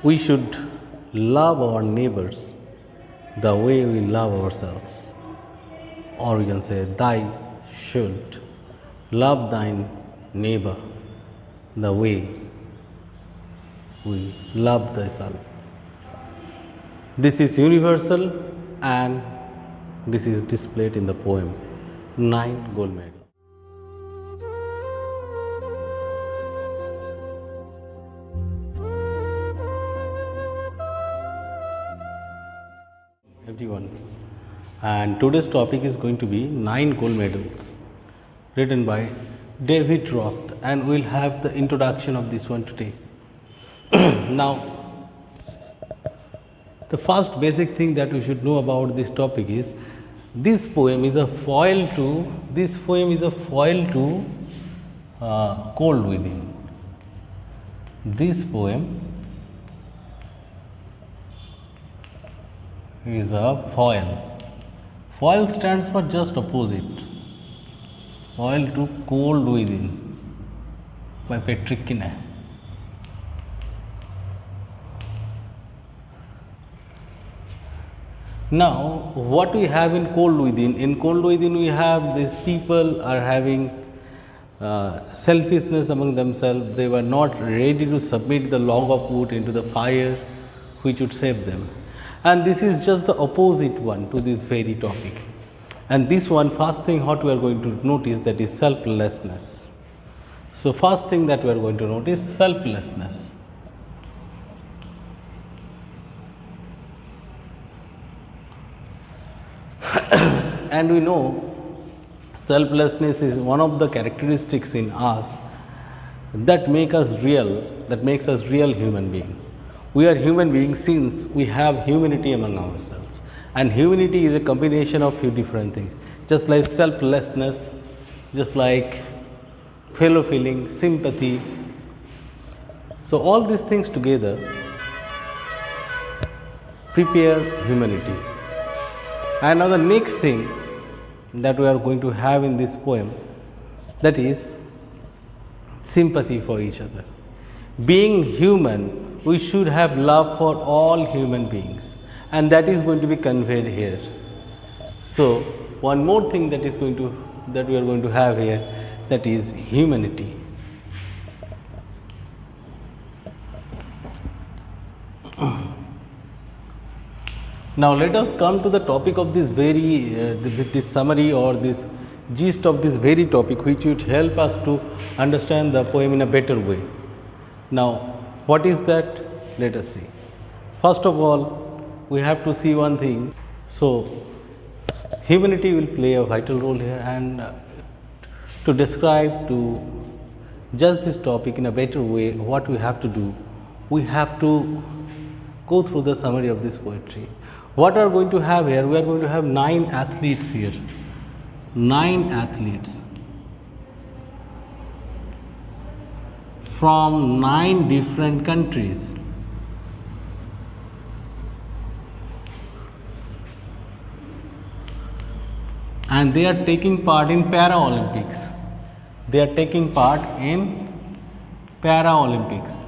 We should love our neighbors the way we love ourselves. Or we can say, Thou should love thine neighbor the way we love thyself. This is universal and this is displayed in the poem 9 Gold Medals. Everyone, and today's topic is going to be 9 Gold Medals written by David Roth, and we'll have the introduction of this one today. Now, the first basic thing that we should know about this topic is this poem is a foil to Cold Within. This poem is a foil. Foil stands for just opposite. Foil to Cold Within by Patrick Kinney. Now, what we have in Cold Within? In Cold Within, we have these people are having selfishness among themselves. They were not ready to submit the log of wood into the fire which would save them. And this is just the opposite one to this very topic. And this one, first thing what we are going to notice, that is selflessness. So, first thing that we are going to notice, selflessness. And we know selflessness is one of the characteristics in us that makes us real human being. We are human beings since we have humanity among ourselves, and humanity is a combination of few different things, just like selflessness, just like fellow feeling, sympathy. So, all these things together prepare humanity. And now the next thing that we are going to have in this poem, that is sympathy for each other. Being human, we should have love for all human beings, and that is going to be conveyed here. So, one more thing that we are going to have here, that is humanity. Now, let us come to the topic of this very this summary or this gist of this very topic, which would help us to understand the poem in a better way. Now, what is that? Let us see. First of all, we have to see one thing. So, humanity will play a vital role here, and to describe, to judge this topic in a better way, what we have to do, we have to go through the summary of this poetry. What we are going to have here? We are going to have 9 athletes here. 9 athletes from 9 different countries. And they are taking part in Paralympics. They are taking part in Paralympics.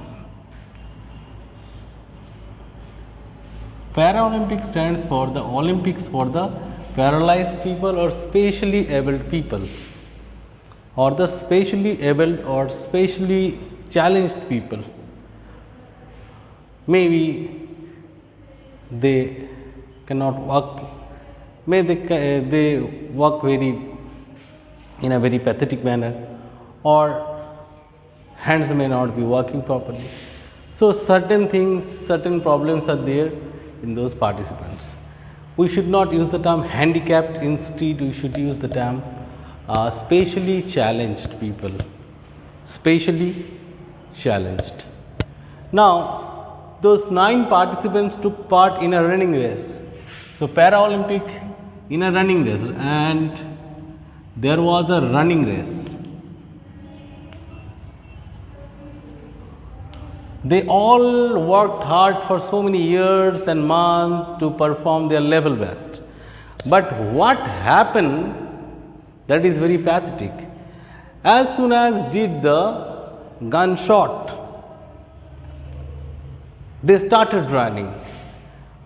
Paralympics stands for the Olympics for the paralyzed people or specially abled people, or the specially abled or specially challenged people. Maybe they cannot walk, they walk in a very pathetic manner, or hands may not be working properly. So, certain things, certain problems are there in those participants. We should not use the term handicapped, instead we should use the term specially challenged people, specially challenged. Now, those 9 participants took part in a running race. So, Paralympic in a running race, and there was a running race. They all worked hard for so many years and months to perform their level best. But what happened, that is very pathetic. As soon as did the gunshot, They started running,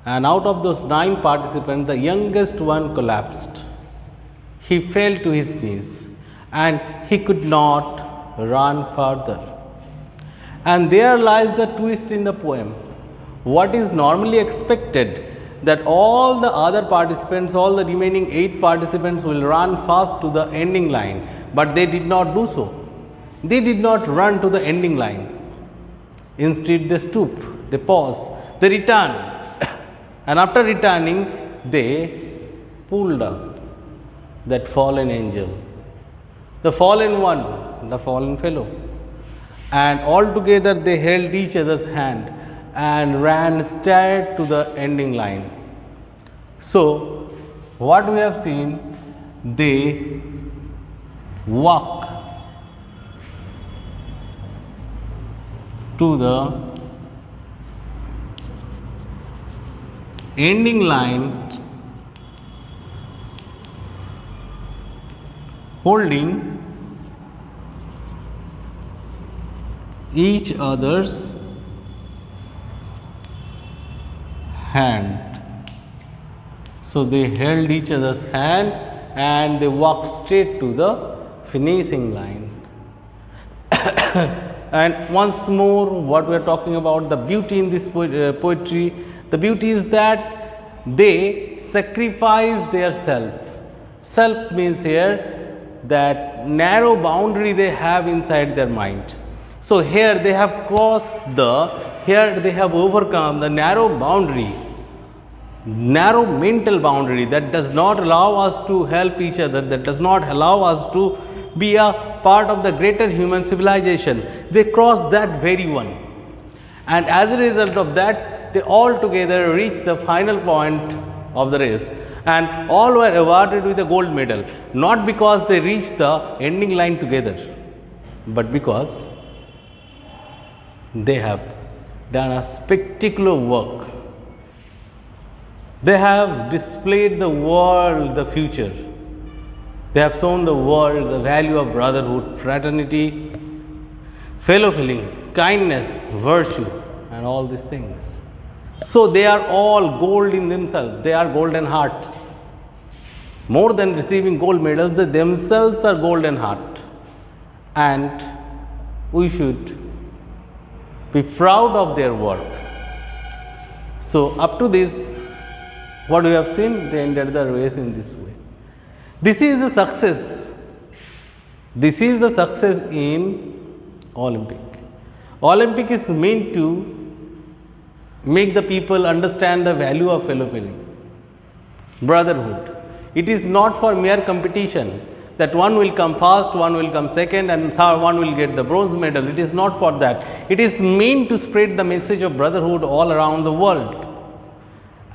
and out of those 9 participants, the youngest one collapsed. He fell to his knees and he could not run further. And there lies the twist in the poem. What is normally expected, that all the other participants, all the remaining 8 participants will run fast to the ending line, but they did not do so. They did not run to the ending line. Instead, they stoop, they pause, they return, and after returning, they pulled up that fallen angel, the fallen one, the fallen fellow, and all together they held each other's hand and ran straight to the ending line. So, what we have seen, they walk to the ending line holding each other's hand. So, they held each other's hand and they walked straight to the finishing line. And once more, what we are talking about, the beauty in this poetry, the beauty is that they sacrifice their self. Self means here that narrow boundary they have inside their mind. So, here they have crossed here they have overcome the narrow boundary, narrow mental boundary that does not allow us to help each other, that does not allow us to be a part of the greater human civilization. They cross that very one, and as a result of that, they all together reach the final point of the race, and all were awarded with a gold medal, not because they reached the ending line together, but because they have done a spectacular work. They have displayed the world the future. They have shown the world the value of brotherhood, fraternity, fellow feeling, kindness, virtue, and all these things. So, they are all gold in themselves. They are golden hearts. More than receiving gold medals, they themselves are golden heart. And we should be proud of their work. So, up to this, what we have seen, they ended the race in this way. This is the success. This is the success in Olympic. Olympic is meant to make the people understand the value of fellow feeling, brotherhood. It is not for mere competition that one will come first, one will come second, and one will get the bronze medal. It is not for that. It is meant to spread the message of brotherhood all around the world,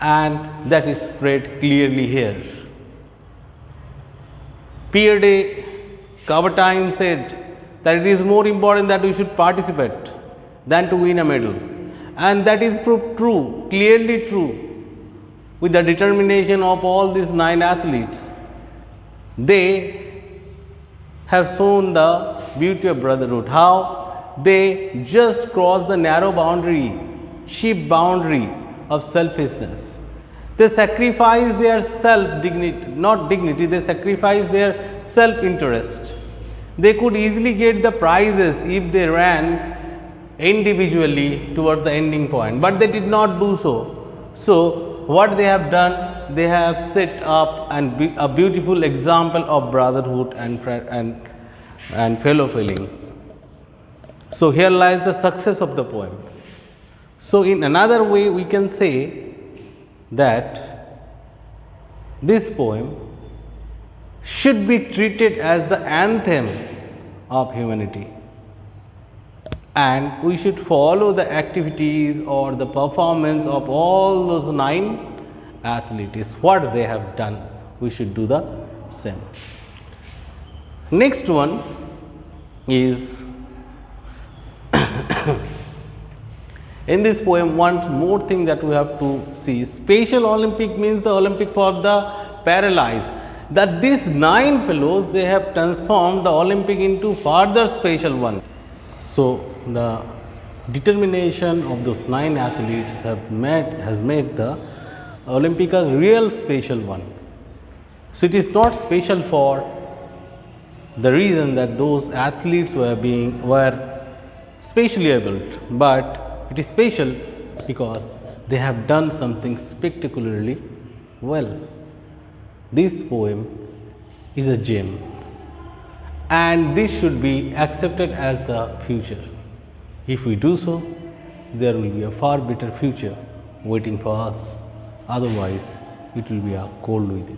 and that is spread clearly here. Pierre de Coubertin said that it is more important that we should participate than to win a medal, and that is proved true, clearly true, with the determination of all these 9 athletes. They have shown the beauty of brotherhood, how they just crossed the narrow boundary, cheap boundary of selfishness. They sacrifice their self dignity, not dignity, they sacrifice their self interest. They could easily get the prizes if they ran individually toward the ending point, but they did not do so. So, what they have done, they have set up a beautiful example of brotherhood and fellow feeling. So, here lies the success of the poem. So, in another way, we can say that this poem should be treated as the anthem of humanity, and we should follow the activities or the performance of all those 9 athletes. What they have done, we should do the same. Next one is in this poem, one more thing that we have to see. Special Olympic means the Olympic for the paralyzed. That these 9 fellows, they have transformed the Olympic into further special one. So, the determination of those 9 athletes has made the Olympic a real special one. So it is not special for the reason that those athletes were specially able, but it is special because they have done something spectacularly well. This poem is a gem, and this should be accepted as the future. If we do so, there will be a far better future waiting for us. Otherwise, it will be a cold within.